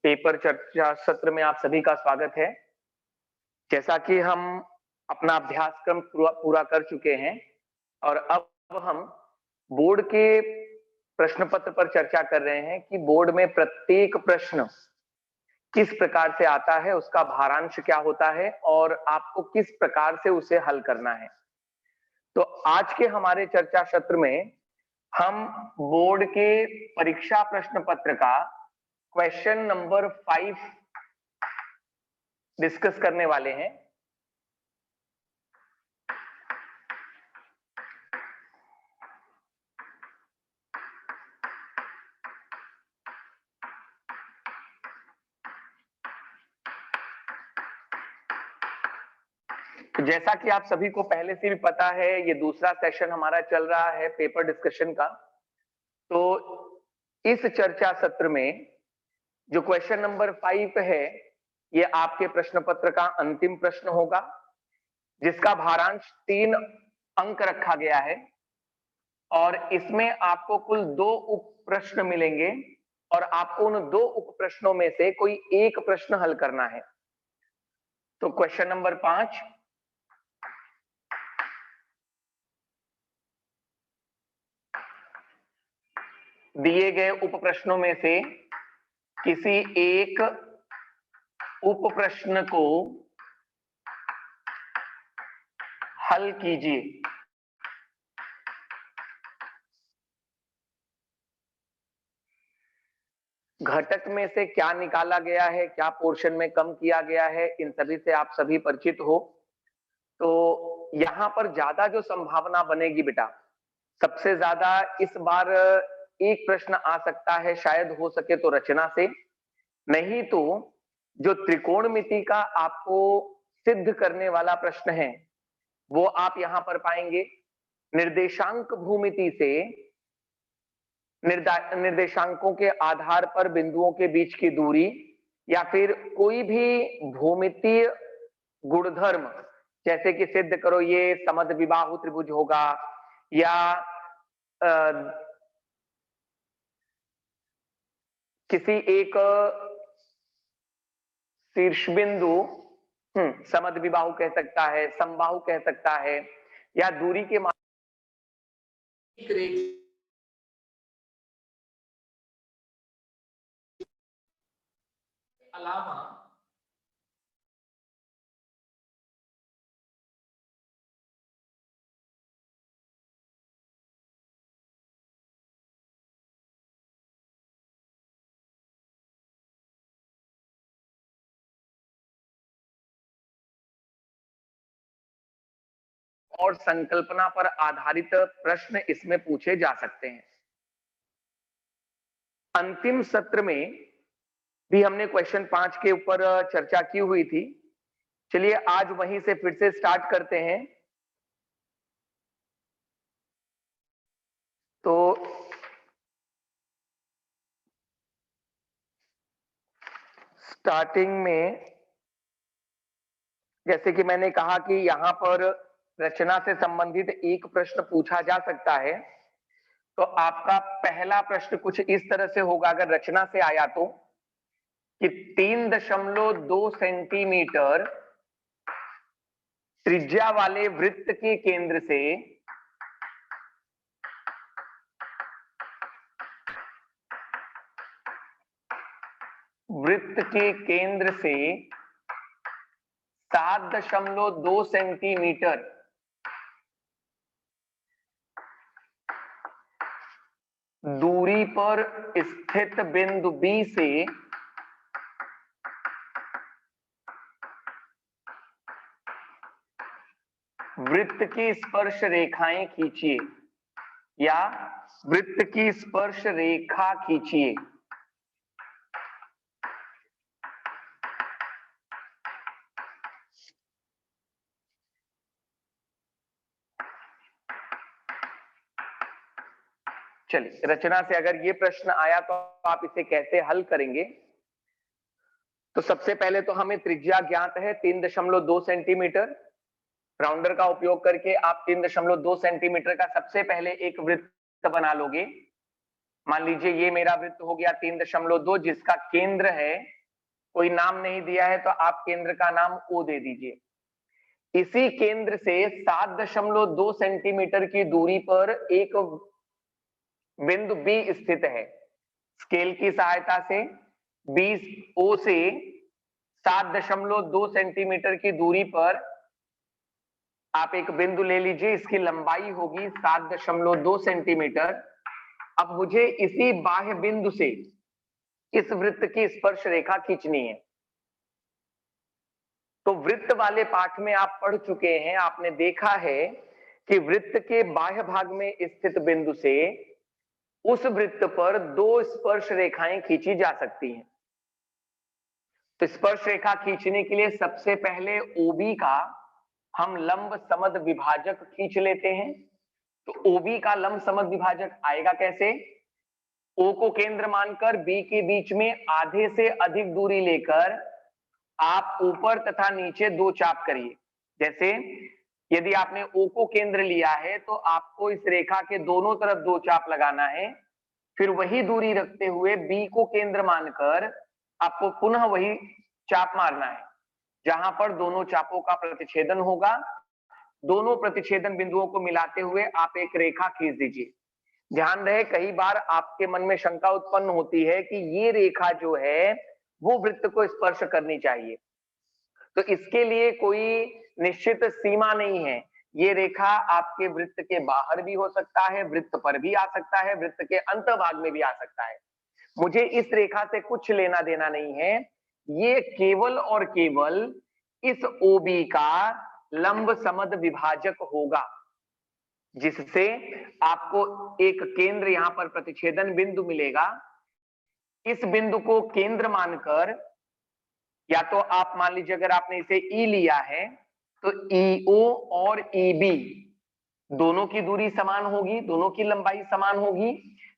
Paper चर्चा सत्र में आप सभी का स्वागत है। जैसा कि हम अपना अभ्यासक्रम पूरा कर चुके हैं और अब हम बोर्ड के प्रश्न पत्र पर चर्चा कर रहे हैं कि बोर्ड में प्रत्येक प्रश्न किस प्रकार से आता है, उसका भारांश क्या होता है और आपको किस प्रकार से उसे हल करना है। तो आज के हमारे चर्चा सत्र में हम बोर्ड के परीक्षा प्रश्न पत्र का क्वेश्चन नंबर 5 डिस्कस करने वाले हैं। तो जैसा कि आप सभी को पहले से भी पता है, ये दूसरा सेशन हमारा चल रहा है पेपर डिस्कशन का। तो इस चर्चा सत्र में जो क्वेश्चन नंबर 5 है, ये आपके प्रश्न पत्र का अंतिम प्रश्न होगा, जिसका भारांश 3 अंक रखा गया है और इसमें आपको कुल 2 उप प्रश्न मिलेंगे और आपको उन 2 उप प्रश्नों में से कोई एक प्रश्न हल करना है। तो क्वेश्चन नंबर 5, दिए गए उप प्रश्नों में से किसी एक उप प्रश्न को हल कीजिए। घटक में से क्या निकाला गया है, क्या पोर्शन में कम किया गया है, इन सभी से आप सभी परिचित हो। तो यहां पर ज्यादा जो संभावना बनेगी बेटा, सबसे ज्यादा इस बार एक प्रश्न आ सकता है, शायद हो सके तो रचना से, नहीं तो जो त्रिकोणमिति का आपको सिद्ध करने वाला प्रश्न है वो आप यहां पर पाएंगे। निर्देशांक भूमिति से निर्देशांकों के आधार पर बिंदुओं के बीच की दूरी या फिर कोई भी भूमितीय गुणधर्म, जैसे कि सिद्ध करो ये समद्विबाहु त्रिभुज होगा या किसी एक शीर्ष बिंदु समद्विबाहु कह सकता है, समबाहु कह सकता है, या दूरी के अलावा और संकल्पना पर आधारित प्रश्न इसमें पूछे जा सकते हैं। अंतिम सत्र में भी हमने क्वेश्चन 5 के ऊपर चर्चा की हुई थी। चलिए आज वहीं से फिर से स्टार्ट करते हैं। तो स्टार्टिंग में जैसे कि मैंने कहा कि यहां पर रचना से संबंधित एक प्रश्न पूछा जा सकता है। तो आपका पहला प्रश्न कुछ इस तरह से होगा, अगर रचना से आया तो, कि 3.2 सेंटीमीटर त्रिज्या वाले वृत्त के केंद्र से वृत्त के केंद्र से 7.2 सेंटीमीटर दूरी पर स्थित बिंदु B से वृत्त की स्पर्श रेखाएं खींचिए या वृत्त की स्पर्श रेखा खींचिए। चलिए, रचना से अगर ये प्रश्न आया तो आप इसे कैसे हल करेंगे। तो सबसे पहले तो हमें त्रिज्या ज्ञात है 3.2 सेंटीमीटर। राउंडर का उपयोग करके आप 3.2 सेंटीमीटर का सबसे पहले एक वृत्त बना लोगे। मान लीजिए ये मेरा वृत्त हो गया 3.2 जिसका केंद्र है, कोई नाम नहीं दिया है तो आप केंद्र का नाम O दे दीजिए। इसी केंद्र से 7.2 सेंटीमीटर की दूरी पर एक बिंदु B स्थित है। स्केल की सहायता से 20 O से 7.2 सेंटीमीटर की दूरी पर आप एक बिंदु ले लीजिए, इसकी लंबाई होगी 7.2 सेंटीमीटर। अब मुझे इसी बाह्य बिंदु से इस वृत्त की स्पर्श रेखा खींचनी है। तो वृत्त वाले पाठ में आप पढ़ चुके हैं, आपने देखा है कि वृत्त के बाह्य भाग में स्थित बिंदु से उस वृत्त पर दो स्पर्श रेखाएं खींची जा सकती हैं। तो स्पर्श रेखा खींचने के लिए सबसे पहले OB का हम लंब समद विभाजक खींच लेते हैं। तो OB का लंब समद विभाजक आएगा कैसे? O को केंद्र मानकर B के बीच में आधे से अधिक दूरी लेकर आप ऊपर तथा नीचे दो चाप करिए। जैसे यदि आपने O को केंद्र लिया है तो आपको इस रेखा के दोनों तरफ दो चाप लगाना है, फिर वही दूरी रखते हुए B को केंद्र मानकर आपको पुनः वही चाप मारना है, जहां पर दोनों चापों का प्रतिच्छेदन होगा। दोनों प्रतिच्छेदन बिंदुओं को मिलाते हुए आप एक रेखा खींच दीजिए। ध्यान रहे, कई बार आपके मन में शंका उत्पन्न होती है कि ये रेखा जो है वो वृत्त को स्पर्श करनी चाहिए। तो इसके लिए कोई निश्चित सीमा नहीं है। ये रेखा आपके वृत्त के बाहर भी हो सकता है, वृत्त पर भी आ सकता है, वृत्त के अंत भाग में भी आ सकता है। मुझे इस रेखा से कुछ लेना देना नहीं है। ये केवल और केवल इस OB का लंब समद विभाजक होगा, जिससे आपको एक केंद्र यहां पर प्रतिच्छेदन बिंदु मिलेगा। इस बिंदु को केंद्र मानकर, या तो आप मान लीजिए अगर आपने इसे E लिया है तो EO और EB दोनों की दूरी समान होगी, दोनों की लंबाई समान होगी।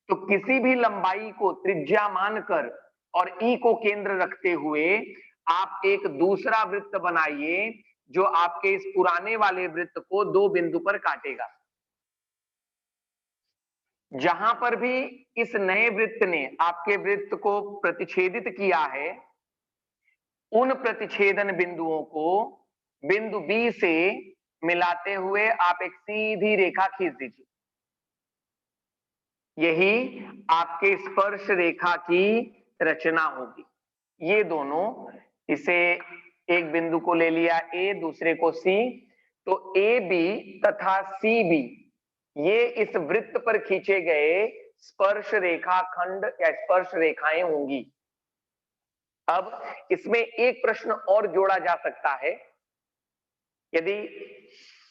तो किसी भी लंबाई को त्रिज्या मानकर और E को केंद्र रखते हुए आप एक दूसरा वृत्त बनाइए जो आपके इस पुराने वाले वृत्त को दो बिंदु पर काटेगा। जहां पर भी इस नए वृत्त ने आपके वृत्त को प्रतिच्छेदित किया है, उन प्रतिच्छेदन बिंदुओं को बिंदु B से मिलाते हुए आप एक सीधी रेखा खींच दीजिए। यही आपके स्पर्श रेखा की रचना होगी। ये दोनों, इसे एक बिंदु को ले लिया A, दूसरे को C, तो AB तथा CB ये इस वृत्त पर खींचे गए स्पर्श रेखा खंड या स्पर्श रेखाएं होंगी। अब इसमें एक प्रश्न और जोड़ा जा सकता है, यदि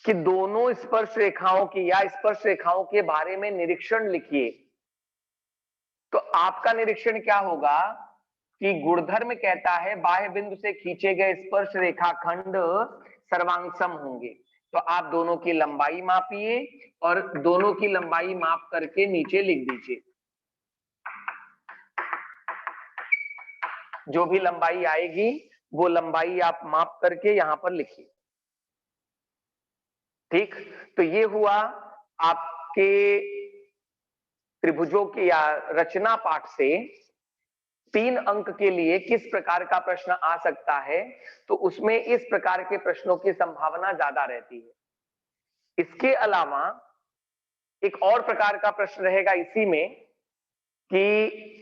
कि दोनों स्पर्श रेखाओं की या स्पर्श रेखाओं के बारे में निरीक्षण लिखिए, तो आपका निरीक्षण क्या होगा कि गुणधर्म कहता है बाह्य बिंदु से खींचे गए स्पर्श रेखा खंड सर्वांगसम होंगे। तो आप दोनों की लंबाई मापिए और दोनों की लंबाई माप करके नीचे लिख दीजिए। जो भी लंबाई आएगी वो लंबाई आप माप करके यहां पर लिखिए। ठीक, तो ये हुआ आपके त्रिभुजों की या रचना पाठ से 3 अंक के लिए किस प्रकार का प्रश्न आ सकता है, तो उसमें इस प्रकार के प्रश्नों की संभावना ज्यादा रहती है। इसके अलावा एक और प्रकार का प्रश्न रहेगा इसी में कि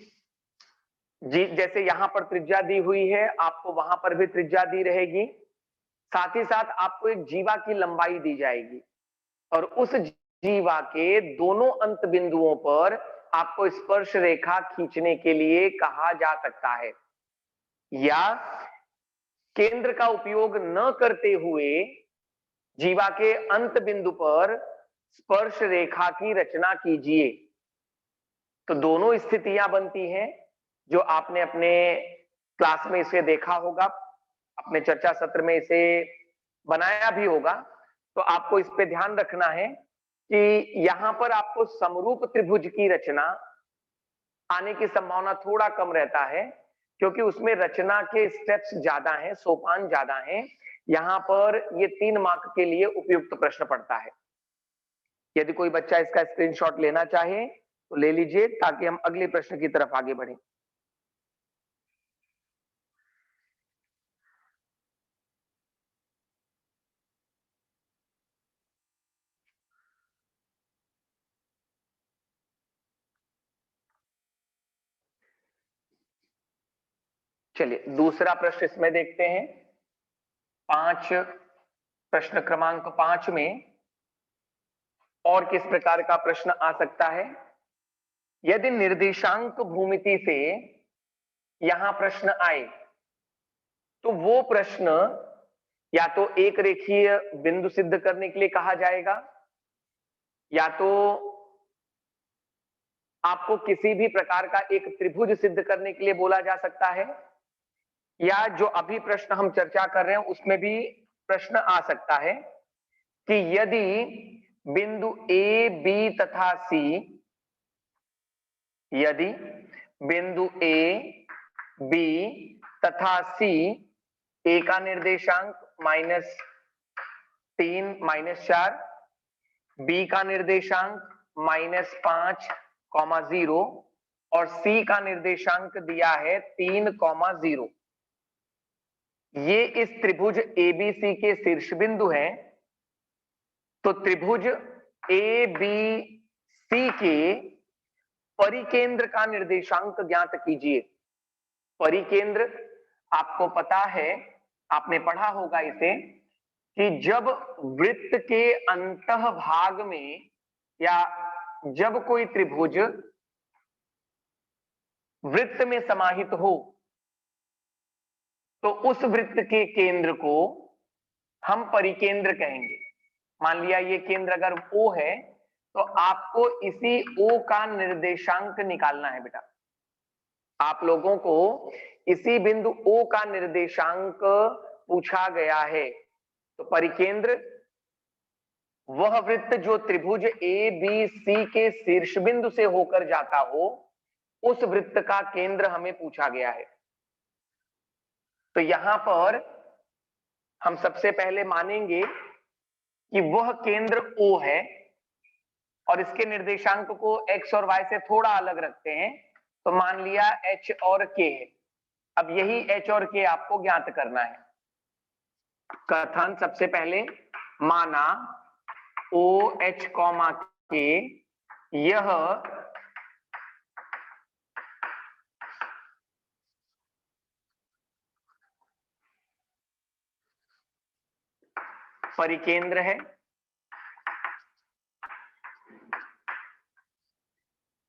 जैसे यहां पर त्रिज्या दी हुई है, आपको वहां पर भी त्रिज्या दी रहेगी, साथ ही साथ आपको एक जीवा की लंबाई दी जाएगी और उस जीवा के दोनों अंत बिंदुओं पर आपको स्पर्श रेखा खींचने के लिए कहा जा सकता है। या केंद्र का उपयोग न करते हुए जीवा के अंत बिंदु पर स्पर्श रेखा की रचना कीजिए। तो दोनों स्थितियां बनती हैं जो आपने अपने क्लास में इसे देखा होगा, अपने चर्चा सत्र में इसे बनाया भी होगा। तो आपको इस पे ध्यान रखना है कि यहां पर आपको समरूप त्रिभुज की रचना आने की संभावना थोड़ा कम रहता है, क्योंकि उसमें रचना के स्टेप्स ज्यादा हैं, सोपान ज्यादा हैं। यहां पर ये 3 मार्क के लिए उपयुक्त प्रश्न पड़ता है। यदि कोई बच्चा इसका स्क्रीनशॉट लेना चाहे तो ले लीजिए ताकि हम अगले प्रश्न की तरफ आगे बढ़ें। चलिए दूसरा प्रश्न इसमें देखते हैं। 5 प्रश्न क्रमांक 5 में और किस प्रकार का प्रश्न आ सकता है। यदि निर्देशांक भूमिति से यहां प्रश्न आए तो वो प्रश्न या तो एक रेखीय बिंदु सिद्ध करने के लिए कहा जाएगा, या तो आपको किसी भी प्रकार का एक त्रिभुज सिद्ध करने के लिए बोला जा सकता है, या जो अभी प्रश्न हम चर्चा कर रहे हैं उसमें भी प्रश्न आ सकता है कि यदि बिंदु ए बी तथा सी, यदि बिंदु ए बी तथा सी ए का निर्देशांक -3 -4, बी का निर्देशांक -5, 0 और सी का निर्देशांक दिया है 3, 0। ये इस त्रिभुज एबीसी के शीर्ष बिंदु हैं। तो त्रिभुज ए बी सी के परिकेंद्र का निर्देशांक ज्ञात कीजिए। परिकेंद्र आपको पता है, आपने पढ़ा होगा इसे, कि जब वृत्त के अंतः भाग में या जब कोई त्रिभुज वृत्त में समाहित हो तो उस वृत्त के केंद्र को हम परिकेंद्र कहेंगे। मान लिया ये केंद्र अगर O है तो आपको इसी O का निर्देशांक निकालना है बेटा। आप लोगों को इसी बिंदु O का निर्देशांक पूछा गया है। तो परिकेंद्र वह वृत्त जो त्रिभुज ए बी सी के शीर्ष बिंदु से होकर जाता हो, उस वृत्त का केंद्र हमें पूछा गया है। तो यहां पर हम सबसे पहले मानेंगे कि वह केंद्र O है और इसके निर्देशांक को x और y से थोड़ा अलग रखते हैं, तो मान लिया h और k है। अब यही h और k आपको ज्ञात करना है। कथन सबसे पहले माना OH, K यह परिकेंद्र है।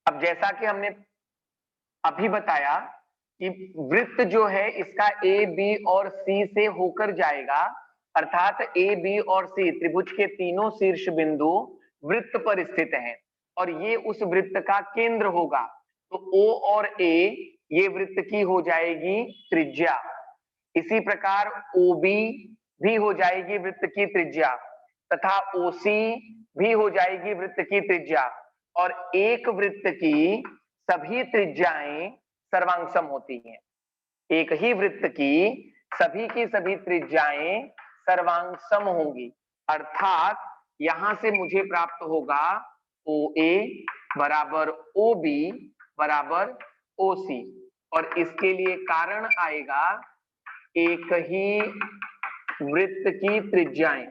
अब जैसा कि हमने अभी बताया कि वृत्त जो है इसका ए बी और सी से होकर जाएगा, अर्थात ए बी और सी त्रिभुज के तीनों शीर्ष बिंदु वृत्त पर स्थित हैं और ये उस वृत्त का केंद्र होगा। तो O और A ये वृत्त की हो जाएगी त्रिज्या। इसी प्रकार OB भी हो जाएगी वृत्त की त्रिज्या तथा OC भी हो जाएगी वृत्त की त्रिज्या, और एक वृत्त की सभी त्रिज्याएं सर्वांगसम होती हैं। एक ही वृत्त की सभी त्रिज्याएं सर्वांगसम होंगी, अर्थात यहां से मुझे प्राप्त होगा OA बराबर OB बराबर OC, और इसके लिए कारण आएगा एक ही वृत्त की त्रिज्याएं।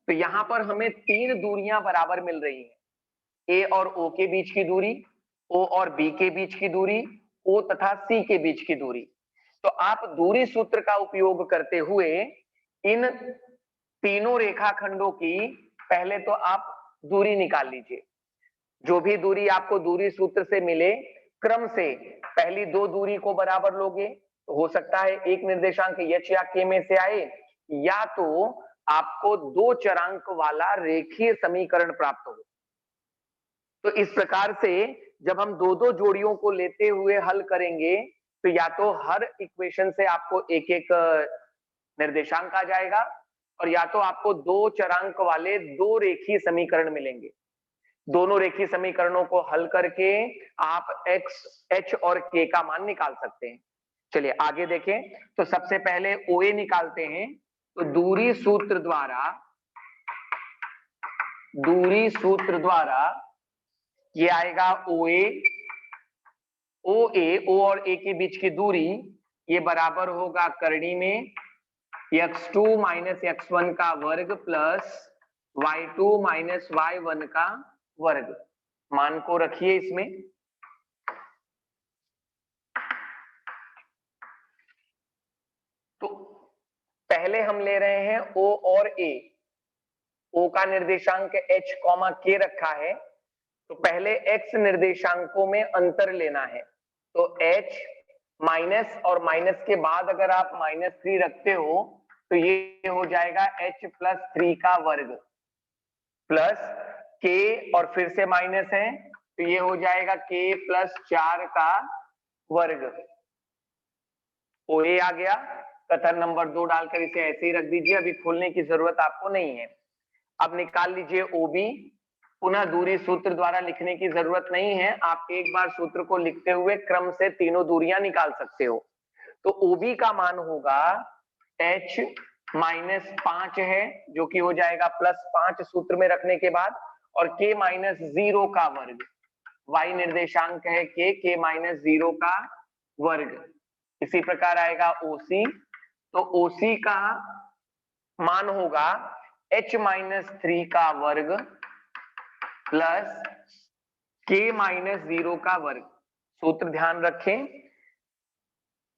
तो यहां पर हमें 3 दूरियां बराबर मिल रही हैं। A और O के बीच की दूरी, O और B के बीच की दूरी, O तथा C के बीच की दूरी। तो आप दूरी सूत्र का उपयोग करते हुए इन तीनों रेखाखंडों की पहले तो आप दूरी निकाल लीजिए। जो भी दूरी आपको दूरी सूत्र से मिले, क्रम से पहली 2 दूरी को बराबर लोगे तो हो सकता है एक निर्देशांक h या k में से आए, या तो आपको 2 चरांक वाला रेखीय समीकरण प्राप्त हो। तो इस प्रकार से जब हम 2-2 जोड़ियों को लेते हुए हल करेंगे तो या तो हर इक्वेशन से आपको एक एक निर्देशांक आ जाएगा, और या तो आपको 2 चरांक वाले 2 रेखीय समीकरण मिलेंगे। दोनों रेखीय समीकरणों को हल करके आप x, h और k का मान निकाल सकते हैं। चलिए आगे देखें। तो सबसे पहले OA निकालते हैं। तो दूरी सूत्र द्वारा दूरी सूत्र द्वारा ये आएगा OA, OA, O और A के बीच की दूरी ये बराबर होगा करनी में x2 माइनस x1 का वर्ग प्लस y2 माइनस y1 का वर्ग। मान को रखिए इसमें। तो पहले हम ले रहे हैं O और A। O का निर्देशांक h, k रखा है, तो पहले x निर्देशांकों में अंतर लेना है। तो h माइनस और माइनस के बाद अगर आप -3 रखते हो तो ये हो जाएगा h प्लस 3 का वर्ग प्लस k और फिर से माइनस है तो ये हो जाएगा k प्लस 4 का वर्ग। OA आ गया। कथन नंबर 2 डालकर इसे ऐसे ही रख दीजिए, अभी खोलने की जरूरत आपको नहीं है। अब निकाल लीजिए OB। पुनः दूरी सूत्र द्वारा लिखने की जरूरत नहीं है, आप एक बार सूत्र को लिखते हुए क्रम से तीनों दूरियां निकाल सकते हो। तो OB का मान होगा h माइनस 5 है जो कि हो जाएगा +5 सूत्र में रखने के बाद, और k माइनस 0 का वर्ग। y निर्देशांक है k माइनस 0 का वर्ग। इसी प्रकार आएगा OC। तो OC का मान होगा h माइनस 3 का वर्ग प्लस k माइनस 0 का वर्ग। सूत्र ध्यान रखें,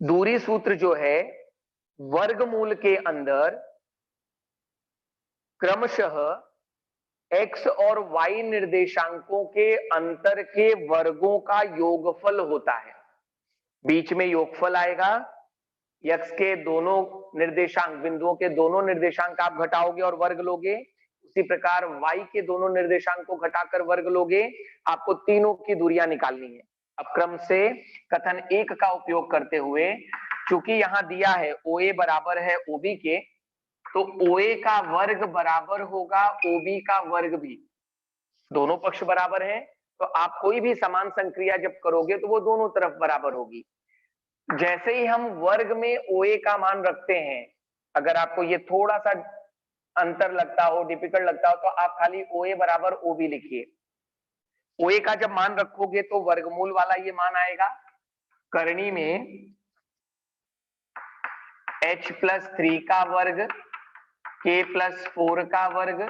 दूरी सूत्र जो है वर्गमूल के अंदर क्रमशः x और y निर्देशांकों के अंतर के वर्गों का योगफल होता है। बीच में योगफल आएगा, x के दोनों निर्देशांक बिंदुओं के दोनों निर्देशांक आप घटाओगे और वर्ग लोगे, उसी प्रकार y के दोनों निर्देशांक को घटाकर वर्ग लोगे, आपको तीनों की दूरियां निकालनी है। अब क्रम से कथन 1 का उपयोग करते हुए, चूंकि यहां दिया है OA बराबर है OB के, तो OA का वर्ग बराबर होगा OB का वर्ग भी। दोनों पक्ष बराबर हैं, तो आप कोई भी समान संक्रिया जब करोगे तो वो दोनों तरफ बराबर होगी। जैसे ही हम वर्ग में OA का मान रखते हैं, अगर आपको ये थोड़ा सा अंतर लगता हो, डिफिकल्ट लगता हो, तो आप खाली OA बराबर OB लिखिए। OA का जब मान रखोगे तो वर्गमूल वाला ये मान आएगा, करनी में h प्लस 3 का वर्ग k प्लस 4 का वर्ग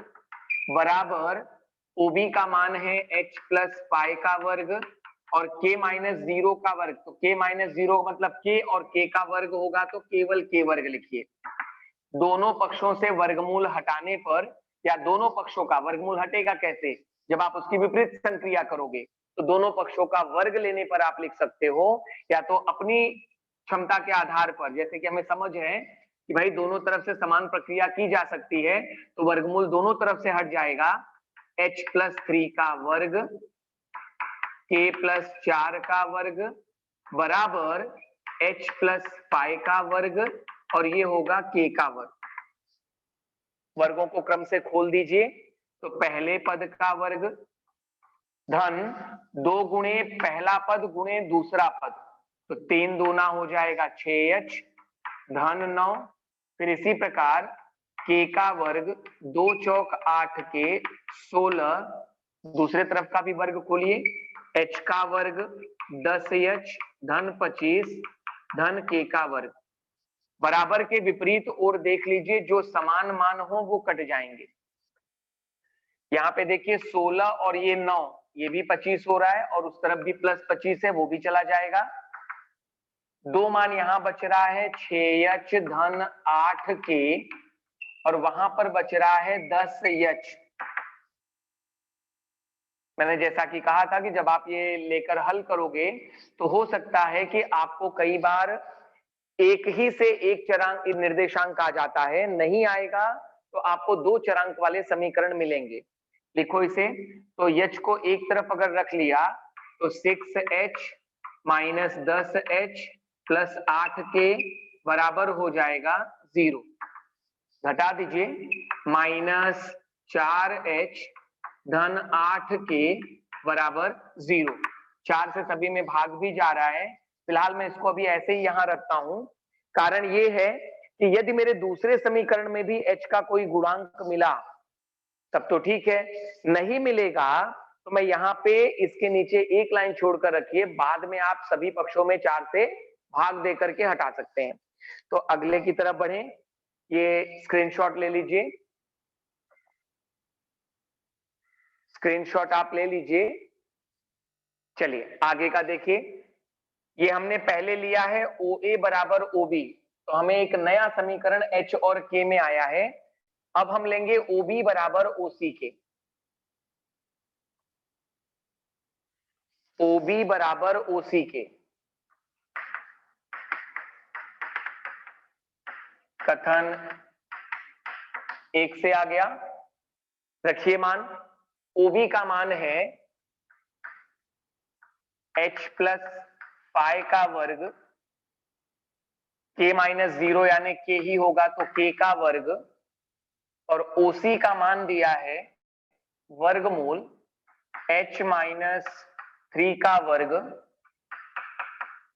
बराबर OB का मान है h प्लस 5 का वर्ग और k माइनस 0 का वर्ग। तो k माइनस 0 मतलब k और k का वर्ग होगा, तो केवल k वर्ग लिखिए। दोनों पक्षों से वर्गमूल हटाने पर, या दोनों पक्षों का वर्गमूल हटेगा कैसे, जब आप उसकी विपरीत संक्रिया करोगे, तो दोनों पक्षों का वर्ग लेने पर आप लिख सकते हो, या तो अपनी क्षमता के आधार पर, जैसे कि हमें समझ है कि भाई दोनों तरफ से समान प्रक्रिया की जा सकती है, तो वर्गमूल दोनों तरफ से हट जाएगा। h प्लस 3 का वर्ग k प्लस 4 का वर्ग बराबर h प्लस 5 का वर्ग और ये होगा k का वर्ग। वर्गों को क्रम से खोल दीजिए, तो पहले पद का वर्ग धन 2 गुणे पहला पद गुणे दूसरा पद, तो 3 दूना हो जाएगा 6h धन 9। फिर इसी प्रकार k का वर्ग 2 चौक 8 के 16, दूसरे तरफ का भी वर्ग खोलिए, h का वर्ग 10h धन 25 धन k का वर्ग। बराबर के विपरीत ओर देख लीजिए, जो समान मान हो वो कट जाएंगे। यहाँ पे देखिए 16 और ये 9, ये भी 25 हो रहा है और उस तरफ भी प्लस 25 है, वो भी चला जाएगा। दो मान यहाँ बच रहा है 6h धन 8k और वहां पर बच रहा है 10h। मैंने जैसा कि कहा था कि जब आप ये लेकर हल करोगे तो हो सकता है कि आपको कई बार एक ही से एक चरांक निर्देशांक आ जाता है, नहीं आएगा तो आपको 2 चरांक वाले समीकरण मिलेंगे। लिखो इसे, तो h को एक तरफ अगर रख लिया तो 6h minus 10h plus 8k बराबर हो जाएगा 0। घटा दीजिए, माइनस 4h धन 8k बराबर 0। 4 से सभी में भाग भी जा रहा है, फिलहाल मैं इसको अभी ऐसे ही यहां रखता हूं। कारण ये है कि यदि मेरे दूसरे समीकरण में भी h का कोई गुणांक मिला तब तो ठीक है। नहीं मिलेगा तो मैं यहाँ पे इसके नीचे एक लाइन छोड़कर रखिए, बाद में आप सभी पक्षों में 4 से भाग दे करके हटा सकते हैं। तो अगले की तरफ बढ़े, ये स्क्रीनशॉट ले लीजिए, स्क्रीनशॉट आप ले लीजिए। चलिए आगे का देखिए, ये हमने पहले लिया है OA बराबर OB, तो हमें एक नया समीकरण H और K में आया है। अब हम लेंगे OB बराबर OC के, OB बराबर OC के। कथन 1 से आ गया, रखिए मान। OB का मान है h प्लस पाई का वर्ग, k माइनस 0 यानी k ही होगा तो k का वर्ग, और OC का मान दिया है वर्गमूल h माइनस 3 का वर्ग,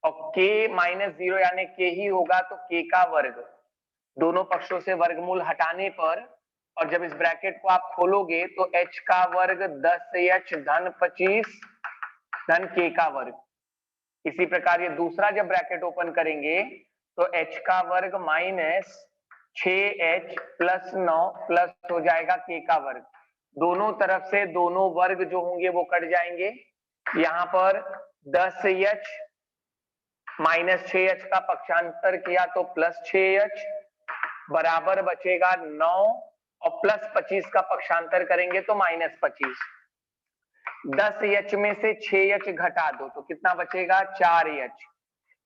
और k माइनस 0 यानी k ही होगा तो k का वर्ग। दोनों पक्षों से वर्गमूल हटाने पर, और जब इस ब्रैकेट को आप खोलोगे तो h का वर्ग 10h धन 25 धन k का वर्ग। इसी प्रकार ये दूसरा जब ब्रैकेट ओपन करेंगे तो h का वर्ग माइनस 6h प्लस 9 प्लस हो जाएगा k का वर्ग। दोनों तरफ से दोनों वर्ग जो होंगे वो कट जाएंगे। यहाँ पर 10h माइनस 6h का पक्षांतर किया तो प्लस 6h बराबर बचेगा 9, और प्लस 25 का पक्षांतर करेंगे तो माइनस 25। 10h में से 6h घटा दो तो कितना बचेगा 4h।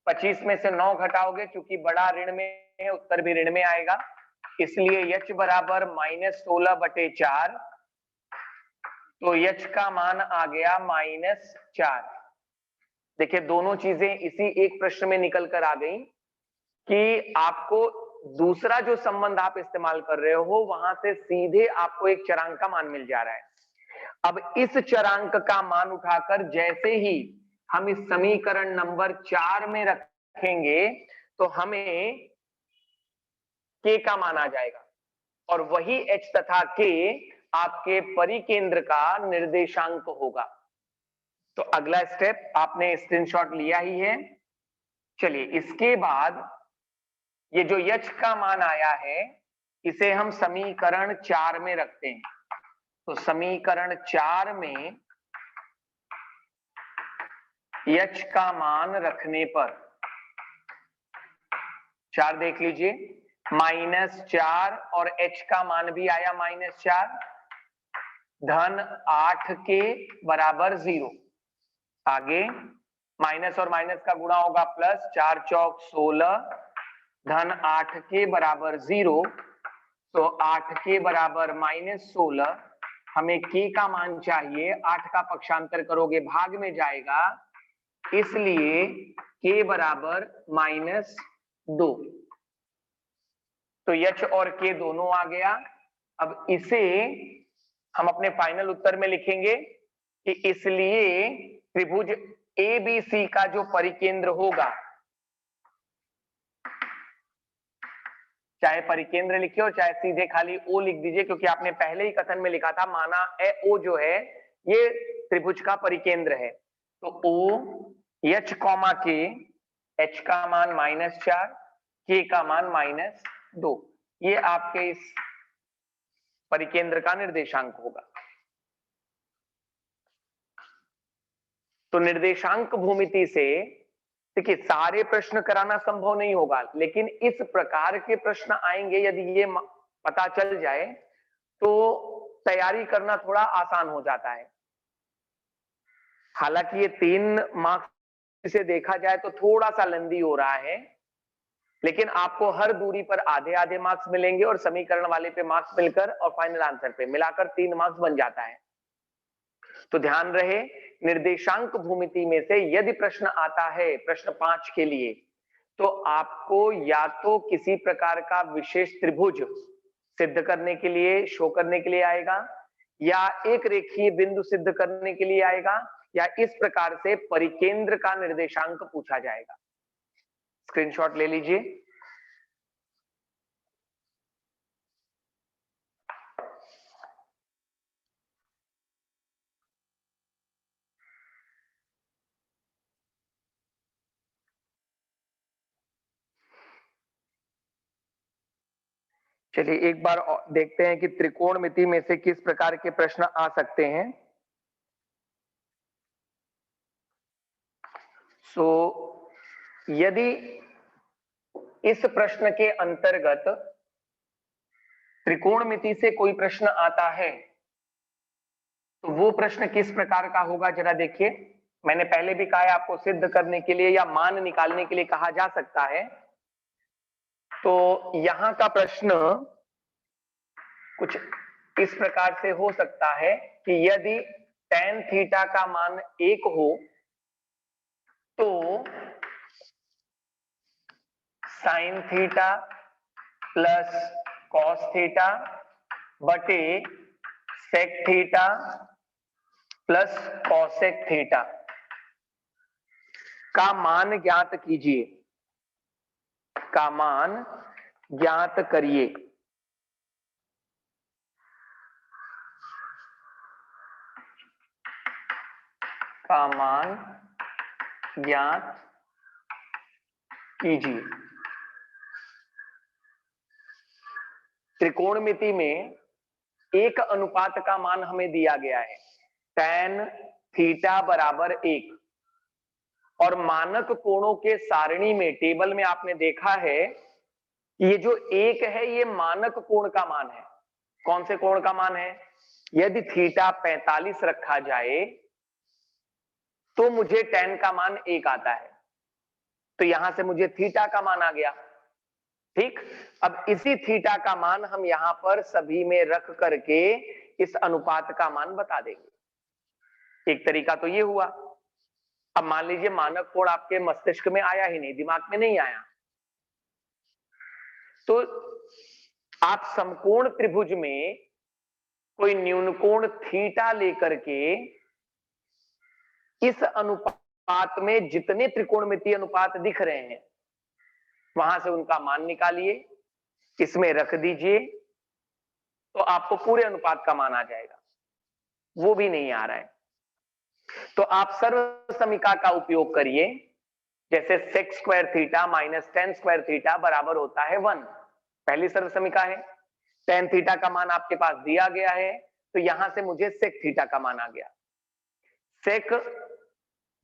25 में से 9 घटाओगे, चूंकि बड़ा ऋण में है उत्तर भी ऋण में आएगा, इसलिए h बराबर माइनस 16/4, तो h का मान आ गया माइनस 4। देखिए दोनों चीजें इसी एक प्रश्न में निकल कर आ गई कि आपको दूसरा जो संबंध आप इस्तेमाल कर रहे हो वहां से सीधे आपको एक चरांक का मान मिल जा रहा है। अब इस चरांक का मान उठाकर जैसे ही हम इस समीकरण नंबर 4 में रखेंगे तो हमें k का मान आ जाएगा, और वही h तथा k आपके परिकेंद्र का निर्देशांक होगा। तो अगला स्टेप आपने स्क्रीनशॉट लिया ही है। चलिए इसके बाद ये जो h का मान आया है इसे हम समीकरण 4 में रखते हैं। तो समीकरण 4 में h का मान रखने पर 4 देख लीजिए, -4 और h का मान भी आया -4, धन 8 के बराबर 0। आगे माइनस और माइनस का गुणा होगा प्लस, 4 चौक 16 धन 8 के बराबर 0, तो 8 के बराबर -16। हमें k का मान चाहिए, 8 का पक्षांतर करोगे भाग में जाएगा, इसलिए k बराबर -2। तो h और k दोनों आ गया। अब इसे हम अपने फाइनल उत्तर में लिखेंगे कि इसलिए त्रिभुज ABC का जो परिकेंद्र होगा, चाहे परिकेंद्र लिखिए और चाहे सीधे खाली O लिख दीजिए, क्योंकि आपने पहले ही कथन में लिखा था माना O जो है ये त्रिभुज का परिकेंद्र है। तो O H comma K, H का मान -4, K का मान -2, ये आपके इस परिकेंद्र का निर्देशांक होगा। तो निर्देशांक भूमिति से देखिए सारे प्रश्न कराना संभव नहीं होगा, लेकिन इस प्रकार के प्रश्न आएंगे यदि ये पता चल जाए तो तैयारी करना थोड़ा आसान हो जाता है। हालांकि ये 3 मार्क्स से देखा जाए तो थोड़ा सा लंबी हो रहा है, लेकिन आपको हर दूरी पर आधे आधे मार्क्स मिलेंगे और समीकरण वाले पे मार्क्स मिलकर और फाइनल आंसर पे मिलाकर 3 मार्क्स बन जाता है। तो ध्यान रहे, निर्देशांक भूमिति में से यदि प्रश्न आता है प्रश्न 5 के लिए, तो आपको या तो किसी प्रकार का विशेष त्रिभुज सिद्ध करने के लिए, शो करने के लिए आएगा, या एक रेखीय बिंदु सिद्ध करने के लिए आएगा, या इस प्रकार से परिकेंद्र का निर्देशांक पूछा जाएगा। स्क्रीनशॉट ले लीजिए। चलिए एक बार देखते हैं कि त्रिकोणमिति में से किस प्रकार के प्रश्न आ सकते हैं। यदि इस प्रश्न के अंतर्गत त्रिकोणमिति से कोई प्रश्न आता है तो वो प्रश्न किस प्रकार का होगा, जरा देखिए। मैंने पहले भी कहा है, आपको सिद्ध करने के लिए या मान निकालने के लिए कहा जा सकता है। तो यहां का प्रश्न कुछ इस प्रकार से हो सकता है कि यदि tan थीटा का मान 1 हो तो sin theta plus cos theta बटे sec theta plus cosec theta का मान ज्ञात कीजिए, का मान ज्ञात करिए। का मान ज्ञात कीजिए। त्रिकोणमिति में एक अनुपात का मान हमें दिया गया है, tan थीटा बराबर 1, और मानक कोणों के सारणी में टेबल में आपने देखा है ये जो 1 है ये मानक कोण का मान है। कौन से कोण का मान है? यदि थीटा 45 रखा जाए तो मुझे tan का मान 1 आता है, तो यहां से मुझे थीटा का मान आ गया। ठीक, अब इसी थीटा का मान हम यहां पर सभी में रख करके इस अनुपात का मान बता देंगे। एक तरीका तो ये हुआ। अब मान लीजिए मानक कोण आपके मस्तिष्क में आया ही नहीं, दिमाग में नहीं आया, तो आप समकोण त्रिभुज में कोई न्यून कोण थीटा लेकर के इस अनुपात में जितने त्रिकोणमितीय अनुपात दिख रहे हैं वहां से उनका मान निकालिए, इसमें रख दीजिए, तो आपको पूरे अनुपात का मान आ जाएगा। वो भी नहीं आ रहा है तो आप सर्व समीका का उपयोग करिए। जैसे sec square theta minus tan square theta बराबर होता है 1, पहली सर्व समीका है। tan थीटा का मान आपके पास दिया गया है तो यहां से मुझे sec थीटा का मान आ गया। sec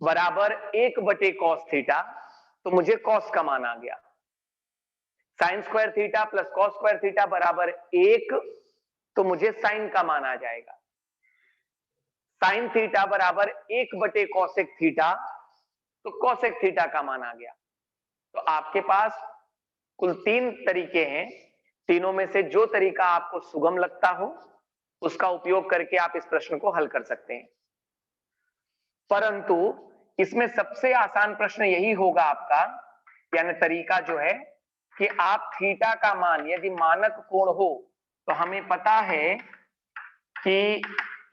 बराबर 1 बटे cos थीटा, तो मुझे cos का मान आ गया। sin square theta plus cos square theta बराबर 1, तो मुझे sin का मान आ जाएगा। sin थीटा बराबर 1 बटे cosec थीटा, तो cosec थीटा का मान आ गया। तो आपके पास कुल 3 तरीके हैं, तीनों में से जो तरीका आपको सुगम लगता हो उसका उपयोग करके आप इस प्रश्न को हल कर सकते हैं। परंतु इसमें सबसे आसान प्रश्न यही होगा आपका, यानी तरीका जो है कि आप थीटा का मान यदि मानक कोण हो तो हमें पता है कि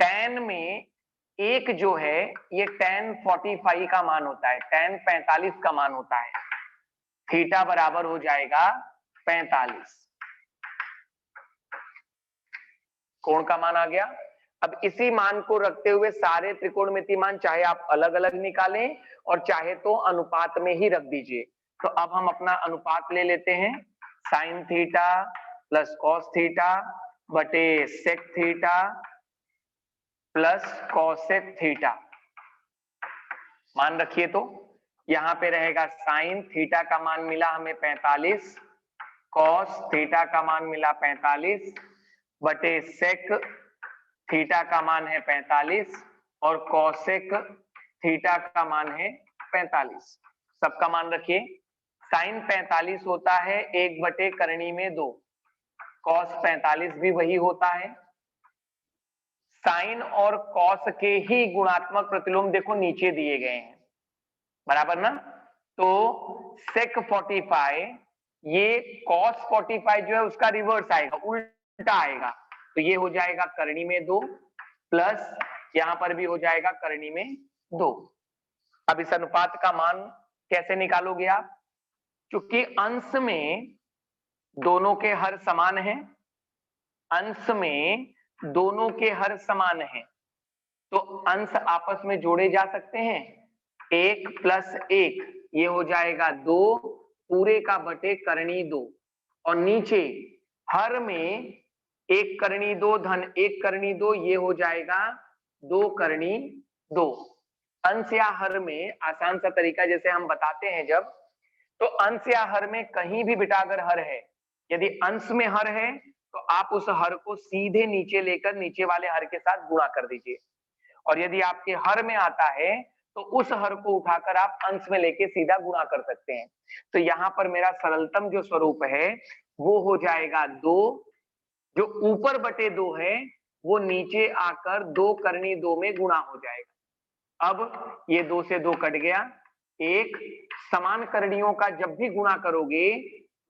tan में एक जो है ये tan 45 का मान होता है, tan 45 का मान होता है। थीटा बराबर हो जाएगा 45, कोण का मान आ गया। अब इसी मान को रखते हुए सारे त्रिकोणमितीय मान चाहे आप अलग अलग निकालें और चाहे तो अनुपात में ही रख दीजिए। तो अब हम अपना अनुपात ले लेते हैं, sin theta plus cos theta बटे sec theta plus cosec theta. मान रखिए तो यहां पे रहेगा sin थीटा का मान मिला हमें 45, cos थीटा का मान मिला 45 बटे sec थीटा का मान है 45 और cosec थीटा का मान है 45। सबका मान रखिए। sin 45 होता है 1 बटे करणी में 2, cos 45 भी वही होता है। साइन और कॉस के ही गुणात्मक प्रतिलोम देखो नीचे दिए गए हैं, बराबर ना। तो sec 45 ये cos 45 जो है उसका रिवर्स आएगा, उल्टा आएगा, तो ये हो जाएगा करणी में 2 प्लस यहां पर भी हो जाएगा करणी में 2। अब इस अनुपात का मान कैसे निकालोगे आप? क्योंकि अंश में दोनों के हर समान हैं, अंश में दोनों के हर समान हैं, तो अंश आपस में जोड़े जा सकते हैं। 1 प्लस 1 ये हो जाएगा 2 पूरे का बटे करणी 2, और नीचे हर में 1 करनी 2 धन 1 करनी 2, ये हो जाएगा 2 करनी 2। अंश या हर में आसान सा तरीका जैसे हम बताते हैं जब, तो अंश या हर में कहीं भी बेटा अगर हर है, यदि अंश में हर है तो आप उस हर को सीधे नीचे लेकर नीचे वाले हर के साथ गुणा कर दीजिए, और यदि आपके हर में आता है तो उस हर को उठाकर आप अंश में लेके सीधा गुणा कर सकते हैं। तो यहाँ पर मेरा सरलतम जो स्वरूप है वो हो जाएगा 2, जो ऊपर बटे 2 है वो नीचे आकर 2 करनी 2 में गुणा हो जाएगा। अब ये 2 से 2 कट गया, एक समान करणियों का जब भी गुणा करोगे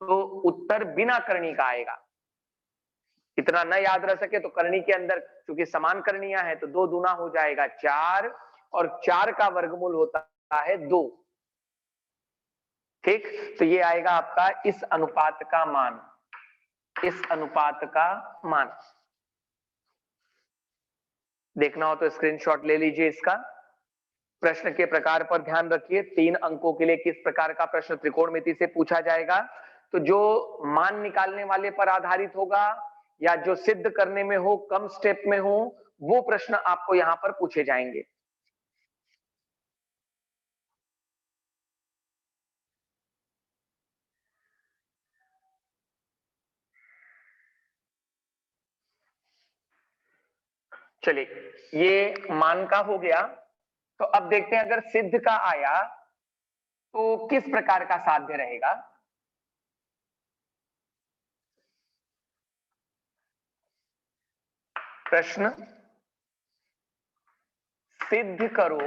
तो उत्तर बिना करनी का आएगा। इतना न याद रह सके तो करनी के अंदर चूंकि समान करणियां है तो 2 दूना हो जाएगा 4, और 4 का वर्गमूल होता है 2। ठीक, तो ये आएगा आपका इस अनुपात का मान, इस अनुपात का मान। देखना हो तो स्क्रीनशॉट ले लीजिए इसका। प्रश्न के प्रकार पर ध्यान रखिए, 3 अंकों के लिए किस प्रकार का प्रश्न त्रिकोणमिति से पूछा जाएगा, तो जो मान निकालने वाले पर आधारित होगा या जो सिद्ध करने में हो, कम स्टेप में हो, वो प्रश्न आपको यहां पर पूछे जाएंगे। चलिए, ये मान का हो गया, तो अब देखते हैं अगर सिद्ध का आया तो किस प्रकार का साध्य रहेगा। प्रश्न, सिद्ध करो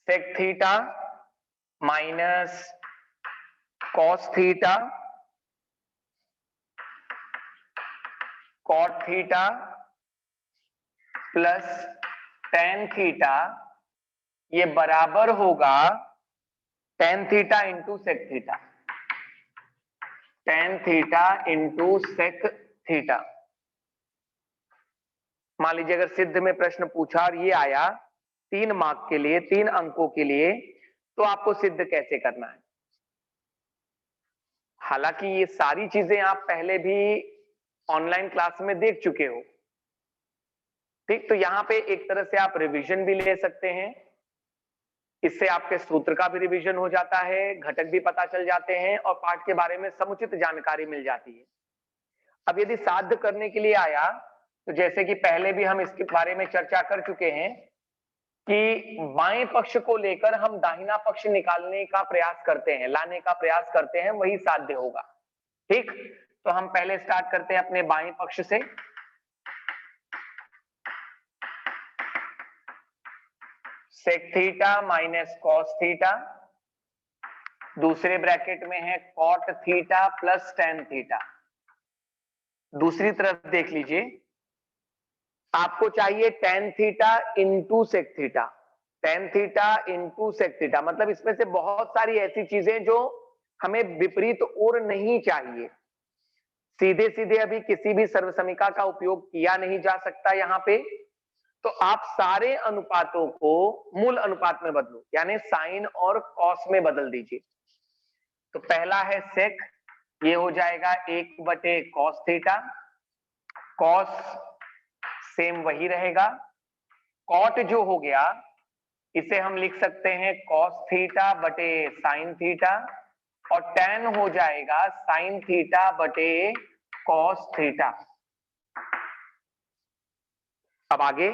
sec theta minus cos theta cot theta plus tan theta, ये बराबर होगा tan theta into sec theta, tan theta into sec theta. मान लीजिए अगर सिद्ध में प्रश्न पूछा और ये आया 3 मार्क के लिए, 3 अंकों के लिए, तो आपको सिद्ध कैसे करना है। हालांकि ये सारी चीजें आप पहले भी ऑनलाइन क्लास में देख चुके हो, ठीक, तो यहां पे एक तरह से आप रिवीजन भी ले सकते हैं, इससे आपके सूत्र का भी रिवीजन हो जाता है, घटक भी पता चल जाते हैं और पाठ के बारे में समुचित जानकारी मिल जाती है। अब यदि साध्य करने के लिए आया तो जैसे कि पहले भी हम इसके बारे में चर्चा कर चुके हैं कि बाएं पक्ष को लेकर हम दाहिना पक्ष निकालने का प्रयास करते हैं, लाने का प्रयास करते हैं, वही साध्य होगा। ठीक, तो हम पहले स्टार्ट करते हैं अपने बाएं पक्ष से। Sec theta minus cos theta, दूसरे ब्रैकेट में है cot theta plus tan theta. दूसरी तरफ देख लीजिए, आपको चाहिए tan theta into sec theta, tan theta into sec theta, मतलब इसमें से बहुत सारी ऐसी चीजें जो हमें विपरीत ओर नहीं चाहिए। सीधे सीधे अभी किसी भी सर्वसमीका का उपयोग किया नहीं जा सकता यहां पे, तो आप सारे अनुपातों को मूल अनुपात में बदलो, यानी साइन और कॉस में बदल दीजिए। तो पहला है सेक, ये हो जाएगा 1 कॉस थीटा, कॉस सेम वही रहेगा, कॉट जो हो गया इसे हम लिख सकते हैं कॉस थीटा बटे साइन थीटा, और टेन हो जाएगा साइन थीटा बटे कॉस थीटा। अब आगे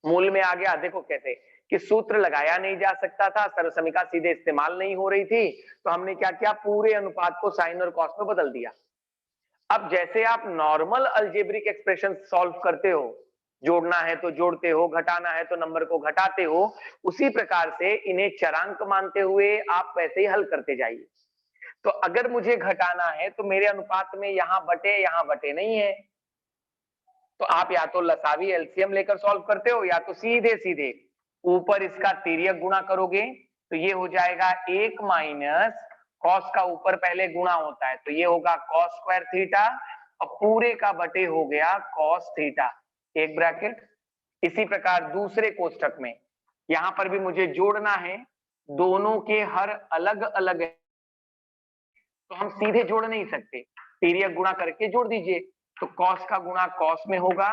मूल में आ गया, देखो कैसे कि सूत्र लगाया नहीं जा सकता था, सर्वसमीका सीधे इस्तेमाल नहीं हो रही थी, तो हमने क्या किया, पूरे अनुपात को साइन और कॉस में बदल दिया। अब जैसे आप नॉर्मल अलजेब्रिक एक्सप्रेशन सॉल्व करते हो, जोड़ना है तो जोड़ते हो, घटाना है तो नंबर को घटाते हो, उसी प्रकार से इन्हें चरांक मानते हुए आप वैसे ही हल करते जाइए। तो अगर मुझे घटाना है तो मेरे अनुपात में यहां बटे नहीं है, तो आप या तो लसावी एलसीएम लेकर सॉल्व करते हो या तो सीधे सीधे ऊपर इसका तिर्यक गुणा करोगे, तो ये हो जाएगा 1 माइनस कॉस का ऊपर पहले गुणा होता है तो ये होगा कॉस स्क्वायर थीटा, और पूरे का बटे हो गया कॉस थीटा, एक ब्रैकेट। इसी प्रकार दूसरे कोष्ठक में यहां पर भी मुझे जोड़ना है, दोनों के हर अलग अलग है तो हम सीधे जोड़ नहीं सकते, तिर्यक गुणा करके जोड़ दीजिए। तो कॉस का गुणा कॉस में होगा,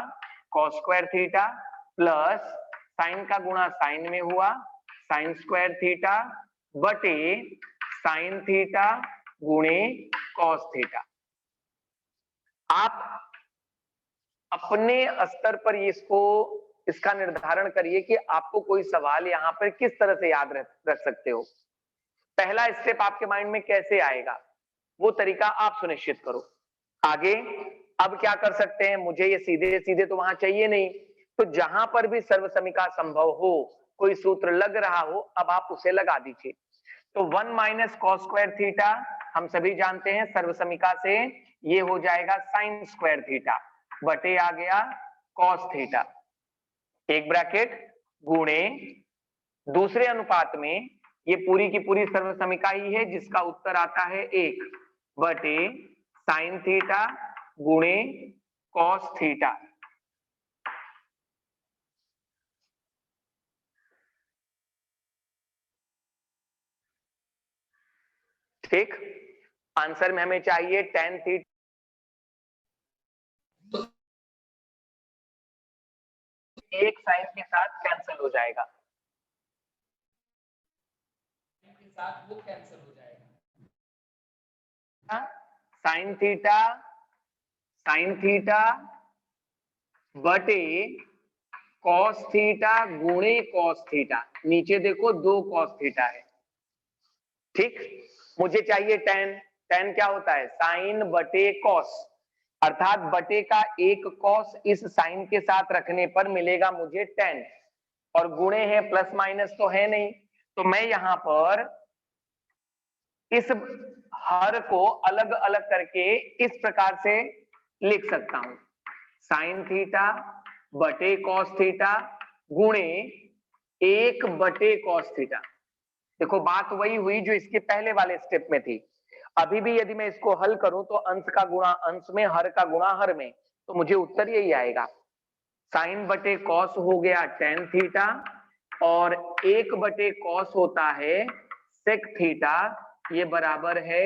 cos square theta, plus sign का गुणा साइन में हुआ, साइन स्क्वायर थीटा, बटे साइन थीटा गुणे कॉस थीटा। आप अपने स्तर पर इसका निर्धारण करिए कि आपको कोई सवाल यहाँ पर किस तरह से याद रख सकते हो। पहला स्टेप आपके माइंड में कैसे आएगा, वो तरीका आप सुनिश्चित करो। आगे अब क्या कर सकते हैं, मुझे ये सीधे सीधे तो वहां चाहिए नहीं, तो जहां पर भी सर्वसमीका संभव हो, कोई सूत्र लग रहा हो, अब आप उसे लगा दीजिए। तो 1 माइनस कॉस स्क्वायर थीटा हम सभी जानते हैं सर्वसमीका से ये हो जाएगा साइन स्क्वायर थीटा, बटे आ गया कॉस थीटा, एक ब्रैकेट गुणे दूसरे अनुपात में ये पूरी की पूरी सर्वसमीका ही है जिसका उत्तर आता है 1 बटे साइन थीटा गुणे कॉस थीटा। ठीक, आंसर में हमें चाहिए tan थीटा, तो एक साइन के साथ कैंसिल हो जाएगा, के साथ वो कैंसिल हो जाएगा। साइन थीटा बटे कॉस थीटा गुणे कॉस थीटा, नीचे देखो 2 कॉस थीटा है। ठीक, मुझे चाहिए tan, tan क्या होता है साइन बटे कॉस, अर्थात बटे का एक कॉस इस साइन के साथ रखने पर मिलेगा मुझे tan, और गुणे है, प्लस माइनस तो है नहीं, तो मैं यहां पर इस हर को अलग अलग करके इस प्रकार से लिख सकता हूं, साइन थीटा बटे कॉस थीटा गुणे 1 बटे कॉस थीटा। देखो बात वही हुई जो इसके पहले वाले स्टेप में थी। अभी भी यदि मैं इसको हल करूं तो अंश का गुणा अंश में, हर का गुणा हर में, तो मुझे उत्तर यही आएगा, साइन बटे कॉस हो गया tan थीटा, और 1 बटे कॉस होता है सेक थीटा, ये बराबर है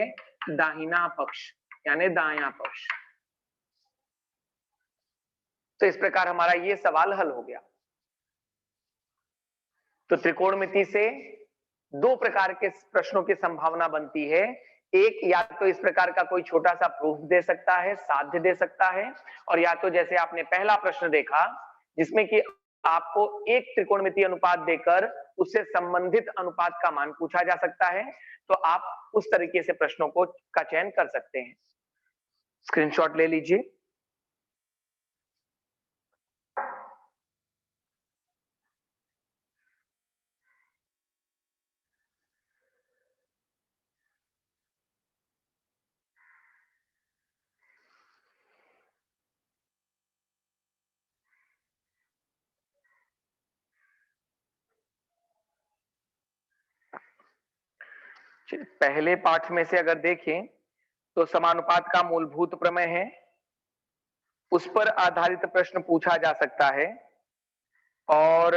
दाहिना पक्ष यानी दायां पक्ष। तो इस प्रकार हमारा ये सवाल हल हो गया। तो त्रिकोणमिति से 2 प्रकार के प्रश्नों की संभावना बनती है, एक या तो इस प्रकार का कोई छोटा सा प्रूफ दे सकता है, साध्य दे सकता है, और या तो जैसे आपने पहला प्रश्न देखा जिसमें कि आपको एक त्रिकोणमितीय अनुपात देकर उससे संबंधित अनुपात का मान पूछा जा सकता है, तो आप उस तरीके से प्रश्नों को का चयन कर सकते हैं। स्क्रीनशॉट ले लीजिए। पहले पाठ में से अगर देखें तो समानुपात का मूलभूत प्रमेय है, उस पर आधारित प्रश्न पूछा जा सकता है, और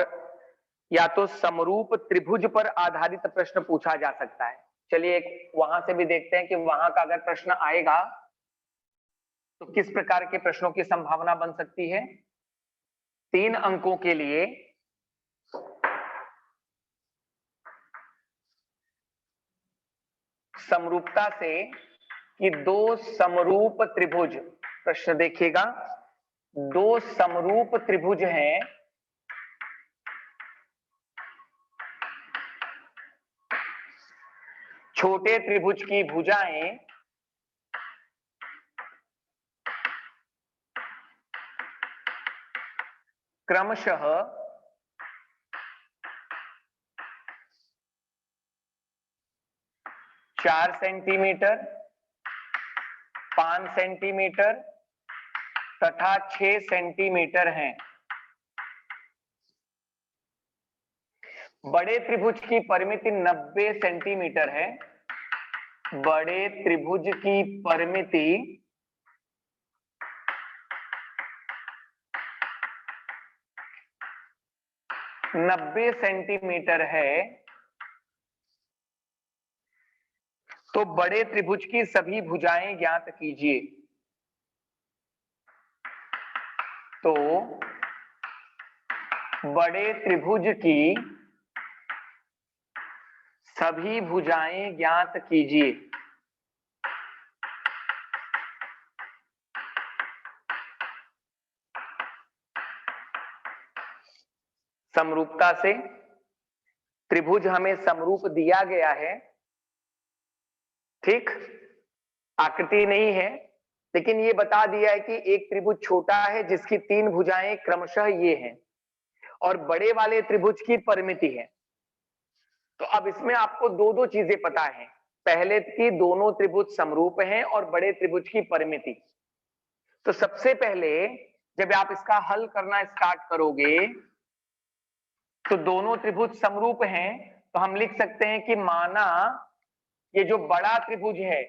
या तो समरूप त्रिभुज पर आधारित प्रश्न पूछा जा सकता है। चलिए एक वहां से भी देखते हैं कि वहां का अगर प्रश्न आएगा तो किस प्रकार के प्रश्नों की संभावना बन सकती है। 3 अंकों के लिए समरूपता से कि 2 समरूप त्रिभुज, प्रश्न देखिएगा, 2 समरूप त्रिभुज हैं, छोटे त्रिभुज की भुजाएं क्रमशः 4 सेंटीमीटर, 5 सेंटीमीटर तथा 6 सेंटीमीटर हैं। बड़े त्रिभुज की परिमिति 90 सेंटीमीटर है, बड़े त्रिभुज की परिमिति 90 90 सेंटीमीटर है तो बड़े त्रिभुज की सभी भुजाएं ज्ञात कीजिए। तो बड़े त्रिभुज की सभी भुजाएं ज्ञात कीजिए। समरूपता से त्रिभुज हमें समरूप दिया गया है, ठीक, आकृति नहीं है, लेकिन ये बता दिया है कि एक त्रिभुज छोटा है जिसकी 3 भुजाएं क्रमशः ये हैं और बड़े वाले त्रिभुज की परिमिति है। तो अब इसमें आपको दो चीजें पता है, पहले की दोनों त्रिभुज समरूप हैं और बड़े त्रिभुज की परिमिति। तो सबसे पहले जब आप इसका हल करना स्टार्ट करोगे तो दोनों त्रिभुज समरूप हैं, तो हम लिख सकते हैं कि माना ये जो बड़ा त्रिभुज है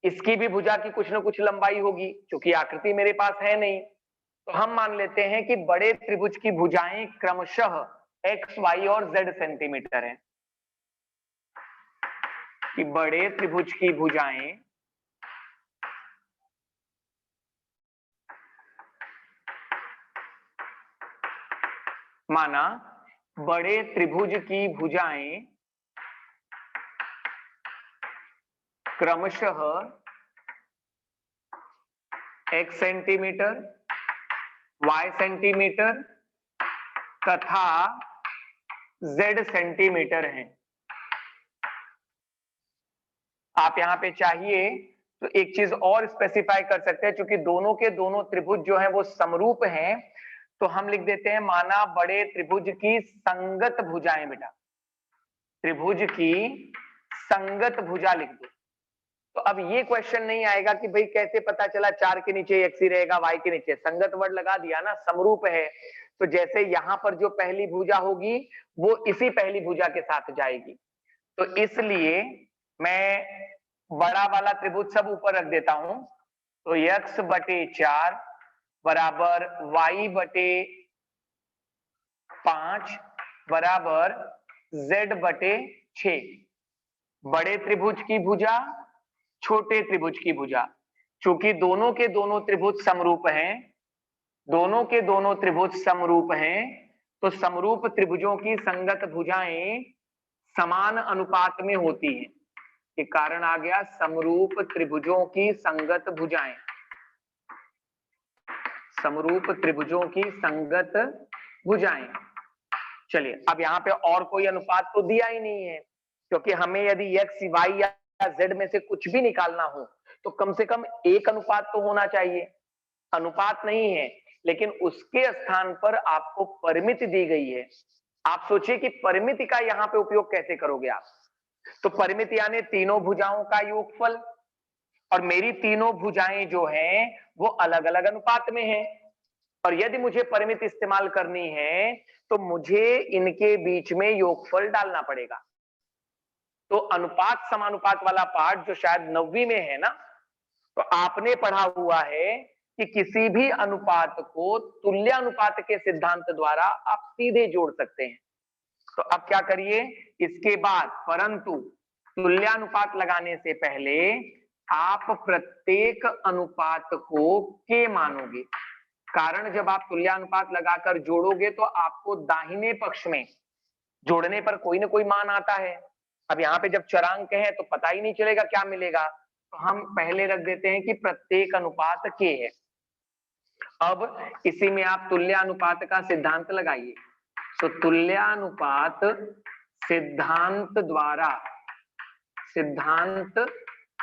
इसकी भी भुजा की कुछ ना कुछ लंबाई होगी, क्योंकि आकृति मेरे पास है नहीं, तो हम मान लेते हैं कि बड़े त्रिभुज की भुजाएं क्रमशः x, y और z सेंटीमीटर हैं। कि बड़े त्रिभुज की भुजाएं माना बड़े त्रिभुज की भुजाएं क्रमशः x सेंटीमीटर, y सेंटीमीटर तथा z सेंटीमीटर हैं। आप यहां पे चाहिए तो एक चीज और स्पेसिफाई कर सकते हैं, क्योंकि दोनों के दोनों त्रिभुज जो है वो समरूप हैं, तो हम लिख देते हैं माना बड़े त्रिभुज की संगत भुजाएं। बेटा त्रिभुज की संगत भुजा लिख दो। तो अब ये क्वेश्चन नहीं आएगा कि भाई कैसे पता चला 4 के नीचे x ही रहेगा, y के नीचे, संगत वर्ड लगा दिया ना, समरूप है। तो जैसे यहां पर जो पहली भुजा होगी वो इसी पहली भुजा के साथ जाएगी, तो इसलिए मैं बड़ा वाला त्रिभुज सब ऊपर रख देता हूं। तो x बटे 4 बराबर y बटे 5 बराबर z बटे 6। बड़े त्रिभुज की भुजा, छोटे त्रिभुज की भुजा, चूंकि दोनों के दोनों त्रिभुज समरूप हैं, दोनों के दोनों त्रिभुज समरूप हैं, तो समरूप त्रिभुजों की संगत भुजाएं समान अनुपात में होती हैं। ये कारण आ गया समरूप त्रिभुजों की संगत भुजाएं, समरूप त्रिभुजों की संगत भुजाएं। चलिए अब यहां पे और कोई अनुपात तो दिया ही नहीं है, क्योंकि हमें यदि x, y या z में से कुछ भी निकालना हो तो कम से कम एक अनुपात तो होना चाहिए। अनुपात नहीं है, लेकिन उसके स्थान पर आपको परिमिति दी गई है। आप सोचिए कि परिमिति का यहां पे उपयोग कैसे करोगे आप। तो परिमिति यानी तीनों भुजाओं का योगफल, और मेरी तीनों भुजाएं जो हैं वो अलग अलग अनुपात में हैं, और यदि मुझे परिमिति इस्तेमाल करनी है तो मुझे इनके बीच में योगफल डालना पड़ेगा। तो अनुपात समानुपात वाला पार्ट जो शायद 9वीं में है ना, तो आपने पढ़ा हुआ है कि किसी भी अनुपात को तुल्यानुपात के सिद्धांत द्वारा आप सीधे जोड़ सकते हैं। तो अब क्या करिए, इसके बाद परंतु तुल्यानुपात लगाने से पहले आप प्रत्येक अनुपात को के मानोगे। कारण जब आप तुल्यानुपात लगाकर जोड़ोगे तो आपको दाहिने पक्ष में जोड़ने पर कोई ना कोई मान आता है। अब यहाँ पे जब चरांक है तो पता ही नहीं चलेगा क्या मिलेगा, तो हम पहले रख देते हैं कि प्रत्येक अनुपात के है। अब इसी में आप तुल्यानुपात का सिद्धांत लगाइए। तो तुल्यानुपात सिद्धांत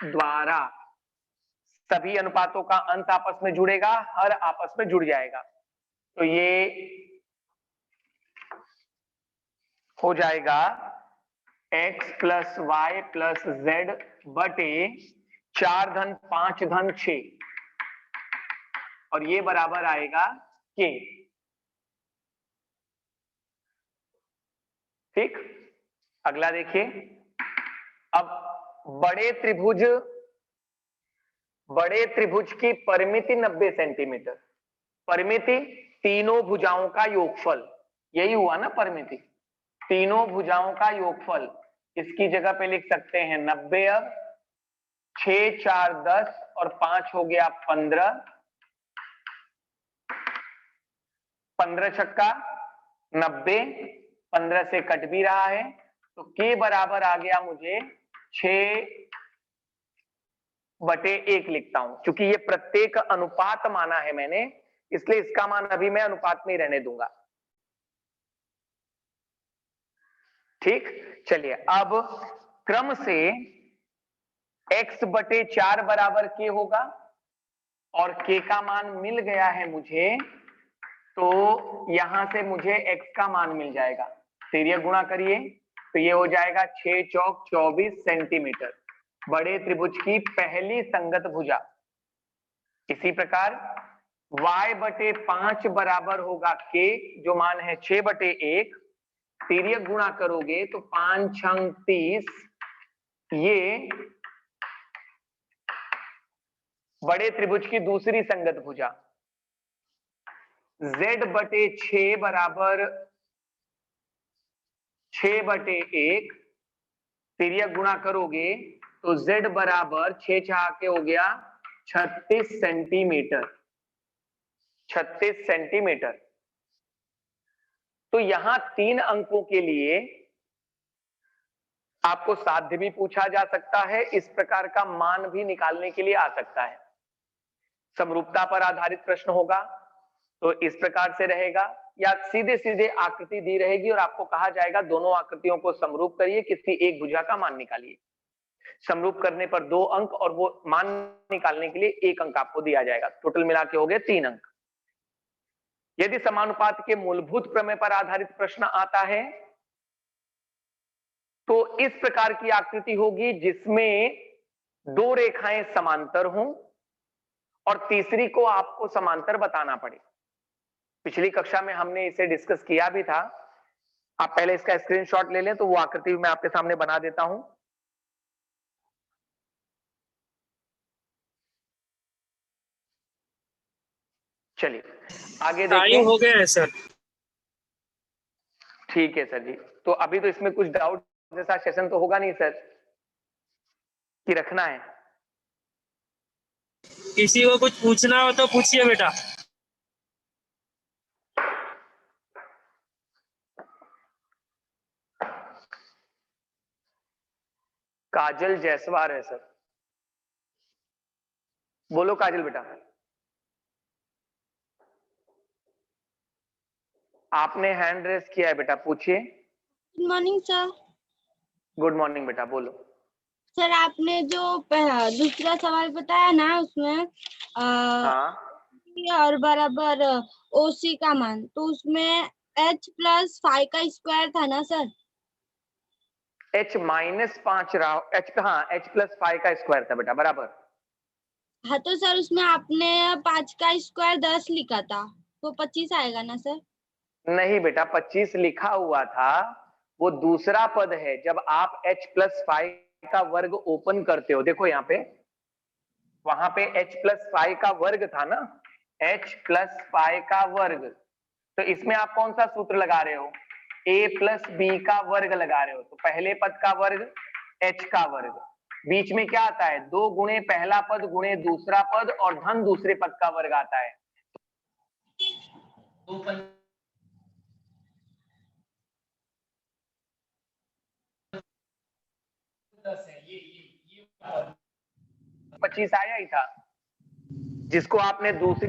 द्वारा सभी अनुपातों का अंत आपस में जुड़ेगा, हर आपस में जुड़ जाएगा। तो ये हो जाएगा x plus Y plus Z बटे 4 धन 5 धन 6, और ये बराबर आएगा k। ठीक, अगला देखिए। अब बड़े त्रिभुज की परिमिति 90 सेंटीमीटर, परिमिति तीनों भुजाओं का योगफल, यही हुआ ना परिमिति, तीनों भुजाओं का योगफल। इसकी जगह पे लिख सकते हैं 90। अब 6 4 10 और 5 हो गया 15, 15 छक्का 90, 15 से कट भी रहा है, तो के बराबर आ गया मुझे 6/1 लिखता हूं। क्योंकि ये प्रत्येक अनुपात माना है मैंने, इसलिए इसका मान अभी मैं अनुपात में ही रहने दूंगा। ठीक, चलिए अब क्रम से x/4 बराबर के होगा और k का मान मिल गया है मुझे, तो यहां से मुझे x का मान मिल जाएगा। तिर्यक गुणा करिए तो ये हो जाएगा 6 चौक 24 सेंटीमीटर, बड़े त्रिभुज की पहली संगत भुजा। इसी प्रकार y/5 बराबर होगा k, जो मान है 6/1। तिर्यक गुणा करोगे तो 5 6 30, ये बड़े त्रिभुज की दूसरी संगत भुजा। z/6 बराबर 6/1, तिर्यक गुणा करोगे तो z बराबर 6 के हो गया 36 सेंटीमीटर, 36 सेंटीमीटर। तो यहां 3 अंकों के लिए आपको साध्य भी पूछा जा सकता है, इस प्रकार का मान भी निकालने के लिए आ सकता है। समरूपता पर आधारित प्रश्न होगा तो इस प्रकार से रहेगा, या सीधे सीधे आकृति दी रहेगी और आपको कहा जाएगा दोनों आकृतियों को समरूप करिए, किसी एक भुजा का मान निकालिए। समरूप करने पर 2 अंक और वो मान निकालने के लिए 1 अंक आपको दिया जाएगा। टोटल मिला के हो गए 3 अंक। यदि समानुपात के मूलभूत प्रमेय पर आधारित प्रश्न आता है तो इस प्रकार की आकृति होगी जिसमें 2 रेखाएं समांतर हों और तीसरी को आपको समांतर बताना पड़े। पिछली कक्षा में हमने इसे डिस्कस किया भी था, आप पहले इसका स्क्रीनशॉट ले लें तो वो आकृति मैं आपके सामने बना देता हूं। चलिए आगे देखिए। हो गया है सर। ठीक है सर जी, तो अभी तो इसमें कुछ डाउट जैसा सेशन तो होगा नहीं सर, कि रखना है? किसी को कुछ पूछना हो तो पूछिए बेटा। काजल जायसवाल है सर, बोलो काजल बेटा। आपने हैंड रेस किया है बेटा, पूछिए। Good morning sir. Good morning बेटा, बोलो। सर आपने जो दूसरा सवाल बताया ना, उसमें हाँ और बराबर ओसी का मान, तो उसमें h+5 का स्क्वायर था ना सर? h-5 रहा, h हाँ h+5 का स्क्वायर था बेटा, बराबर। हाँ तो सर उसमें आपने 5 का स्क्वायर 10 लिखा था, तो 25 आएगा ना सर? नहीं बेटा, 25 लिखा हुआ था, वो दूसरा पद है। जब आप h+5 का वर्ग ओपन करते हो, देखो यहाँ पे, वहां पे h+5 का वर्ग था ना, h+5 का वर्ग, तो इसमें आप कौन सा सूत्र लगा रहे हो? a+b का वर्ग लगा रहे हो। तो पहले पद का वर्ग h का वर्ग, बीच में क्या आता है? 2 गुणे पहला पद गुणे दूसरा पद और धन दूसरे पद का वर्ग आता है। तो 25 आया ही था, जिसको आपने दूसरी